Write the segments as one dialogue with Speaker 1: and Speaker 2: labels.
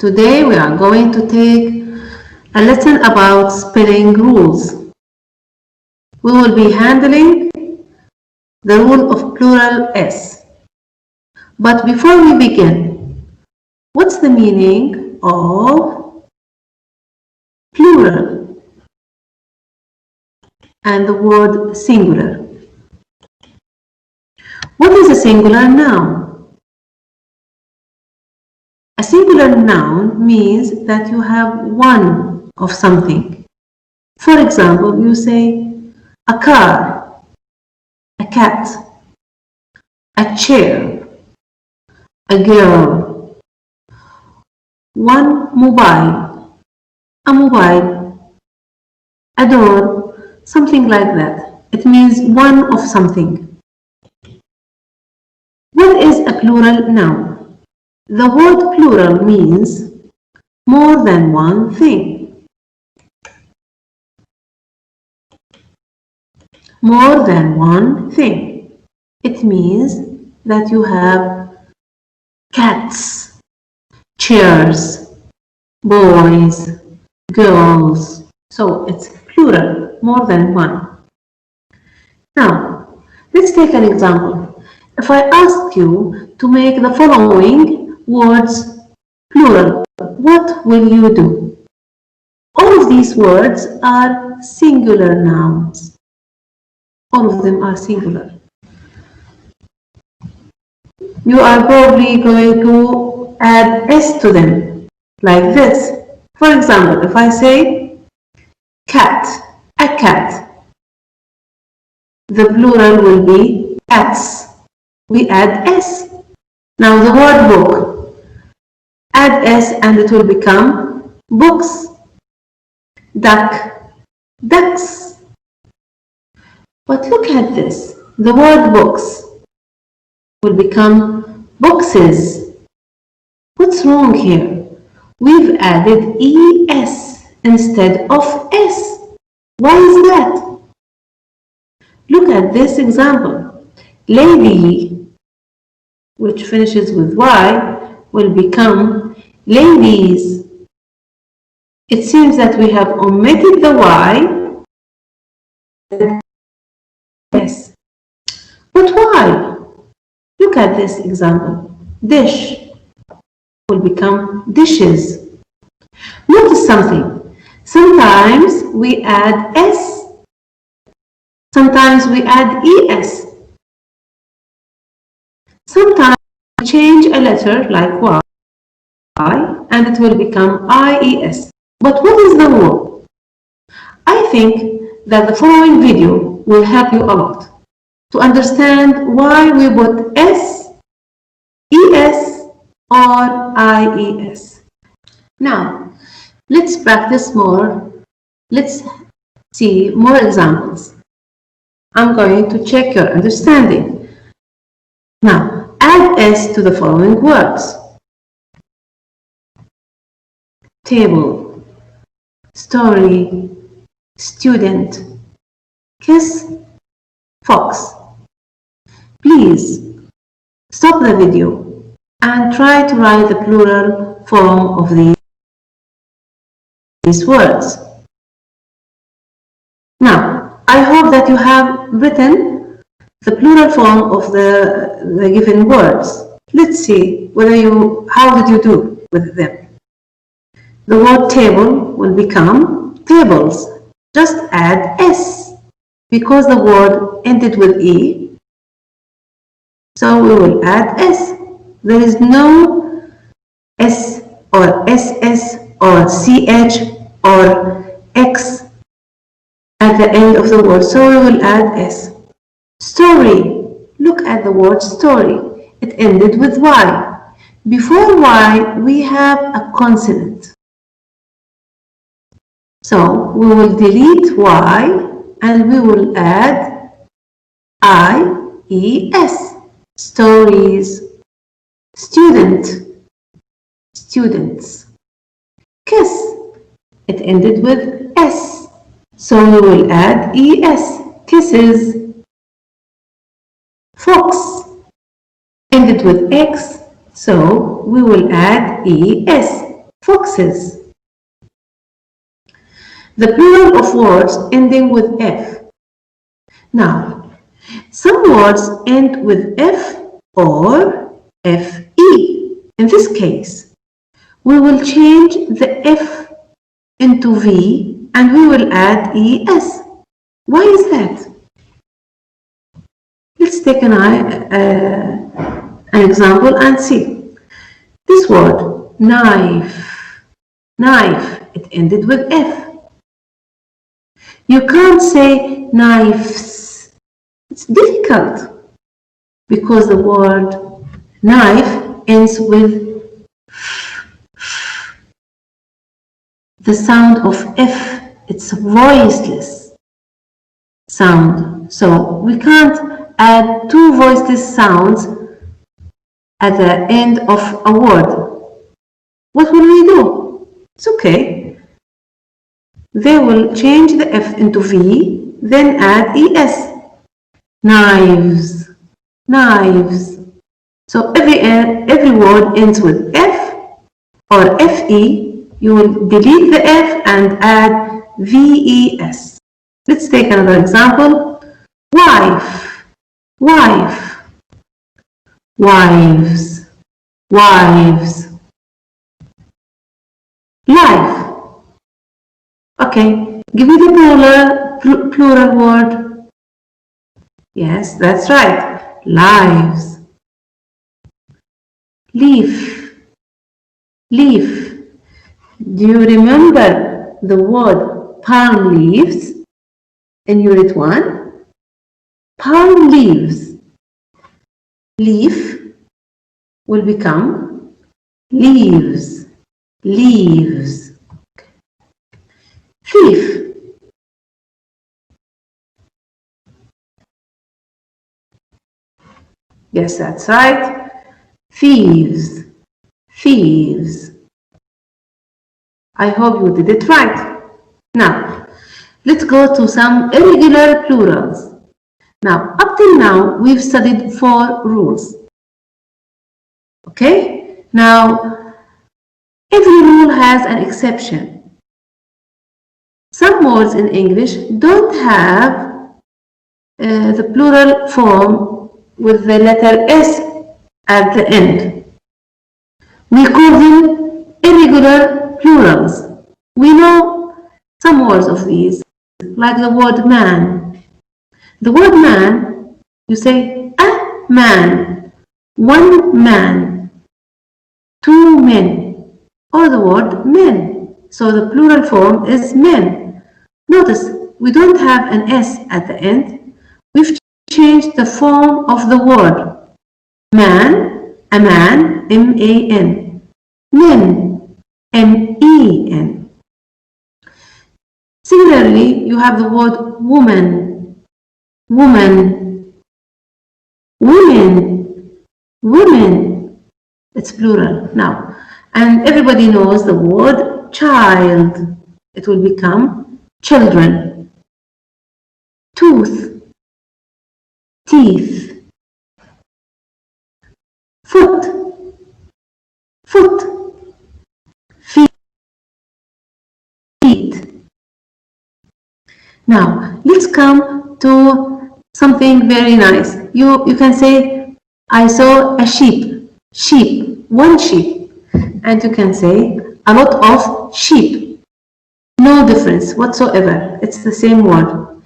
Speaker 1: Today we are going to take a lesson about spelling rules. We will be handling the rule of plural S. But before we begin, what's the meaning of plural and the word singular? What is a singular noun? A singular noun means that you have one of something. For example, you say a car, a cat, a chair, a girl, one mobile, a mobile, a door, something like that. It means one of something. What is a plural noun? The word plural means more than one thing. More than one thing. It means that you have cats, chairs, boys, girls. So it's plural, more than one. Now, let's take an example. If I ask you to make the following words plural, what will you do? All of these words are singular nouns. All of them are singular. You are probably going to add S to them, like this. For example, if I say cat, a cat, the plural will be cats. We add S. Now the word book, add S and it will become books. Duck, ducks. But look at this. The word books will become boxes. What's wrong here? We've added ES instead of S. Why is that? Look at this example. Lady, which finishes with Y, will become ladies. It seems that we have omitted the Y. Yes. But why? Look at this example. Dish will become dishes. Notice something. Sometimes we add S. Sometimes we add ES. Sometimes we change a letter like Y and it will become IES. But what is the rule? I think that the following video will help you a lot to understand why we put S, ES or IES. Now, let's practice more. Let's see more examples. I'm going to check your understanding. Now, add S to the following words. Table, story, student, kiss, fox. Please stop the video and try to write the plural form of these words. Now, I hope that you have written the plural form of the given words. Let's see how did you do with them. The word table will become tables. Just add S because the word ended with E. So we will add S. There is no S or SS or CH or X at the end of the word. So we will add S. Story. Look at the word story. It ended with Y. Before Y, we have a consonant. So we will delete Y and we will add IES. Stories. Student. Students. Kiss. It ended with S. So we will add ES. Kisses. Fox. Ended with X. So we will add ES. foxes. The plural of words ending with F. Now, some words end with F or FE. In this case, we will change the F into V and we will add ES. Why is that? Let's take an example and see. This word, knife, knife, it ended with F. You can't say knives. It's difficult because the word knife ends with the sound of F. It's a voiceless sound. So we can't add two voiceless sounds at the end of a word. What will we do? It's okay. They will change the F into V, then add ES. Knives, knives. So every word ends with F or FE. You will delete the F and add VES. Let's take another example. Wife, wife, wives, wives. Life. Okay, give me the plural word. Yes, that's right. Lives. Leaf. Leaf. Do you remember the word palm leaves in Unit 1? Palm leaves. Leaf will become leaves. Leaves. Thief. Yes, that's right. Thieves. Thieves. I hope you did it right. Now, let's go to some irregular plurals. Now, up till now, we've studied 4 rules. Okay? Now, every rule has an exception. Some words in English don't have the plural form with the letter S at the end. We call them irregular plurals. We know some words of these, like the word man. The word man, you say a man, one man, two men, or the word men. So the plural form is men. Notice, we don't have an S at the end. We've changed the form of the word. Man, a man, M-A-N. Men, M-E-N. Similarly, you have the word woman, woman, women, women. It's plural now. And everybody knows the word child. It will become children. Tooth, teeth. Foot, foot. Feet. Now, let's come to something very nice. You can say, I saw a sheep. Sheep, one sheep. And you can say, a lot of sheep. No difference whatsoever. It's the same word.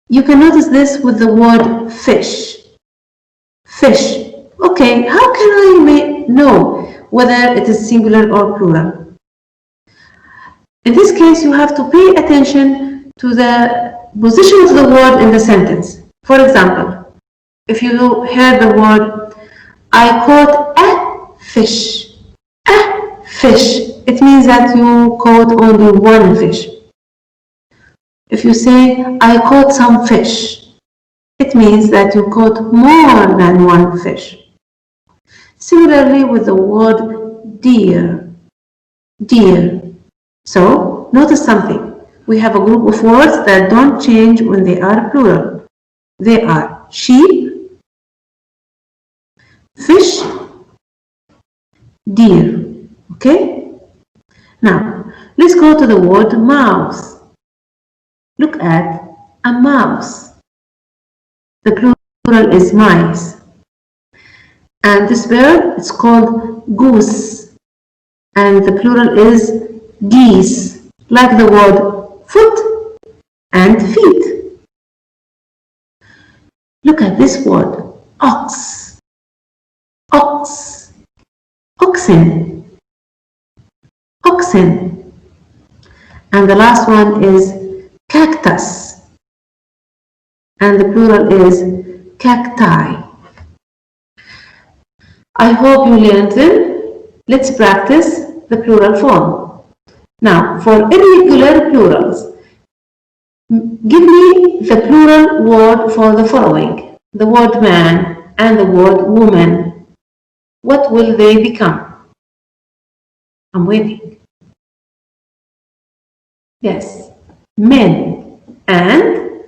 Speaker 1: You can notice this with the word fish. Fish. Okay, how can I know whether it is singular or plural? In this case, you have to pay attention to the position of the word in the sentence. For example, if you hear the word, I caught a fish. A fish. It means that you caught only one fish. If you say, I caught some fish, it means that you caught more than one fish. Similarly with the word deer. Deer. So, notice something. We have a group of words that don't change when they are plural. They are sheep, fish, deer. Okay? Now, let's go to the word mouse. Look at a mouse. The plural is mice. And this bird is called goose. And the plural is geese, like the word foot and feet. Look at this word, ox. Ox. Oxen. Oxen. And the last one is cactus. And the plural is cacti. I hope you learned them. Let's practice the plural form. Now, for irregular plurals, give me the plural word for the following. The word man and the word woman. What will they become? I'm waiting. Yes, men and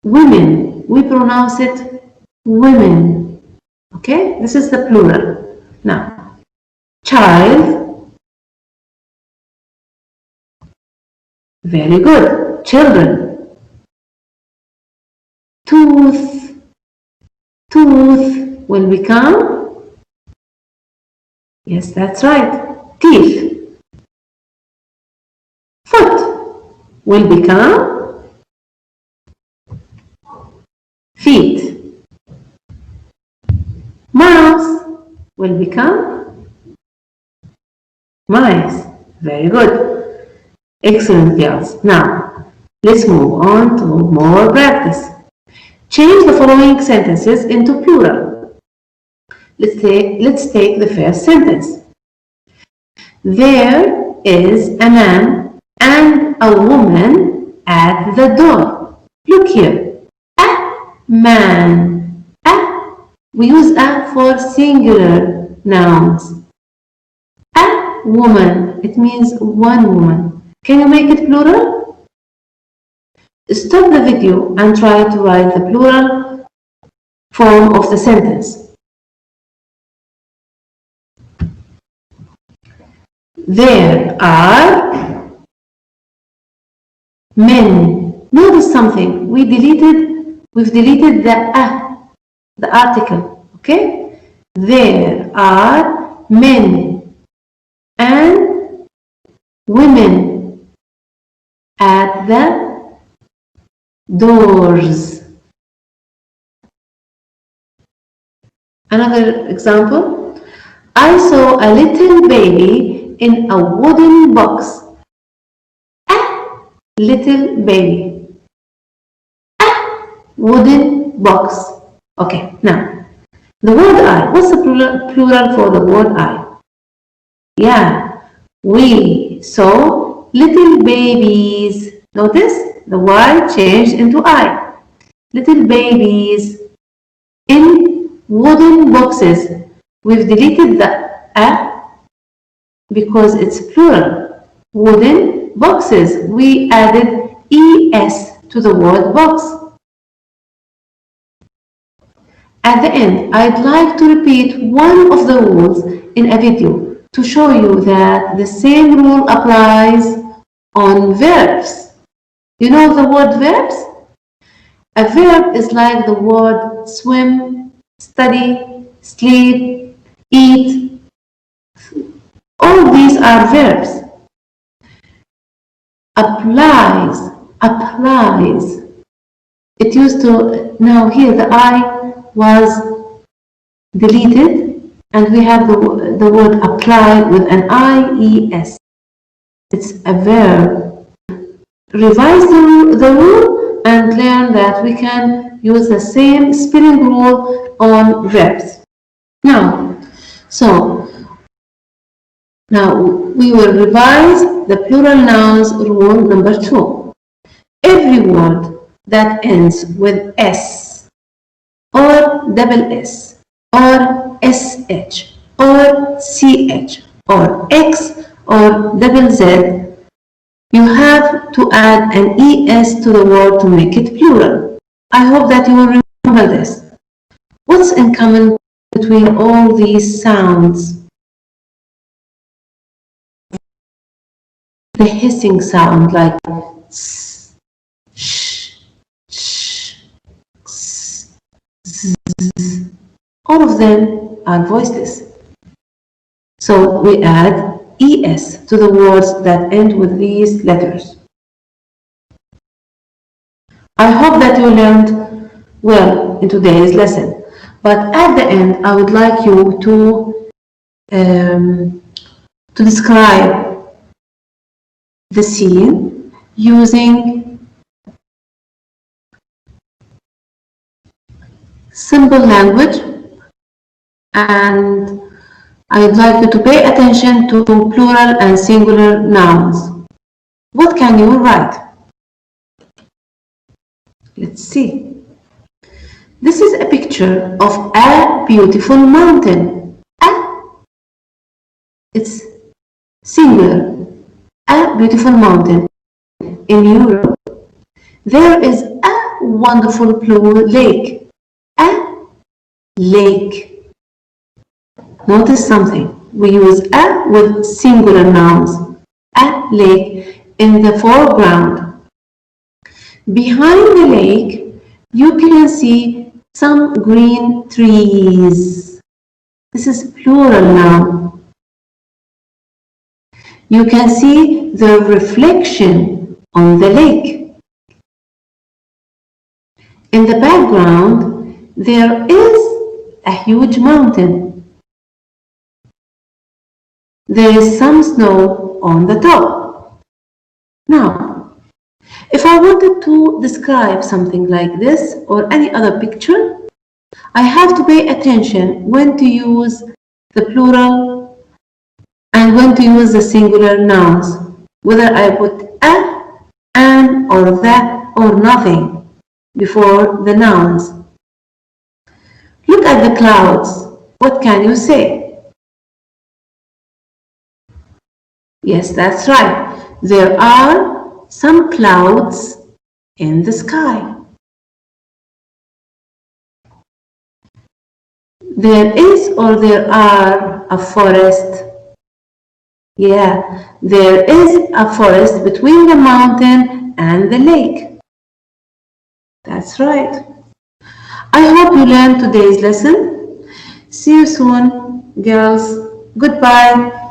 Speaker 1: women. We pronounce it women. Okay, this is the plural. Now, child. Very good. Children. Tooth. Tooth will become, yes, that's right, teeth. Foot will become feet. Mouse will become mice. Very good. Excellent, girls. Now, let's move on to more practice. Change the following sentences into plural. Let's take the first sentence. There is a man and a woman at the door. Look here. A man. A. We use a for singular nouns. A woman. It means one woman. Can you make it plural? Stop the video and try to write the plural form of the sentence. There are men. Notice something. We've deleted the article. Okay? There are men and women at the doors. Another example. I saw a little baby in a wooden box. A little baby. A wooden box. Okay, now the word I. What's the plural for the word I? Yeah, we saw little babies. Notice the Y changed into I. Little babies in wooden boxes. We've deleted the A because it's plural. Wooden boxes. We added ES to the word box. At the end, I'd like to repeat one of the rules in a video to show you that the same rule applies on verbs. You know the word verbs? A verb is like the word swim, study, sleep, eat. All these are verbs. Applies. It used to, now here the I was deleted and we have the word apply with an IES. It's a verb. Revise the rule and learn that we can use the same spelling rule on verbs. Now we will revise the plural nouns rule number 2. Every word that ends with S or double S or SH or CH or X or double Z, you have to add an ES to the word to make it plural. I hope that you will remember this. What's in common between all these sounds? the hissing sound like s, sh, sh, s, z. All of them are voiceless. So we add es to the words that end with these letters. I hope that you learned well in today's lesson, but at the end I would like you to describe the scene using simple language, and I would like you to pay attention to plural and singular nouns. What can you write? Let's see. This is a picture of a beautiful mountain. It's singular. A beautiful mountain in Europe. There is a wonderful blue lake. A lake. Notice something. We use a with singular nouns. A lake in the foreground. Behind the lake, you can see some green trees. This is plural now. You can see the reflection on the lake. In the background, there is a huge mountain. There is some snow on the top. Now, if I wanted to describe something like this or any other picture, I have to pay attention when to use the plural and when to use the singular nouns, whether I put a, an, or the, or nothing before the nouns. Look at the clouds. What can you say? Yes, that's right. There are some clouds in the sky. There is or there are a forest. Yeah, there is a forest between the mountain and the lake. That's right. I hope you learned today's lesson. See you soon, girls. Goodbye.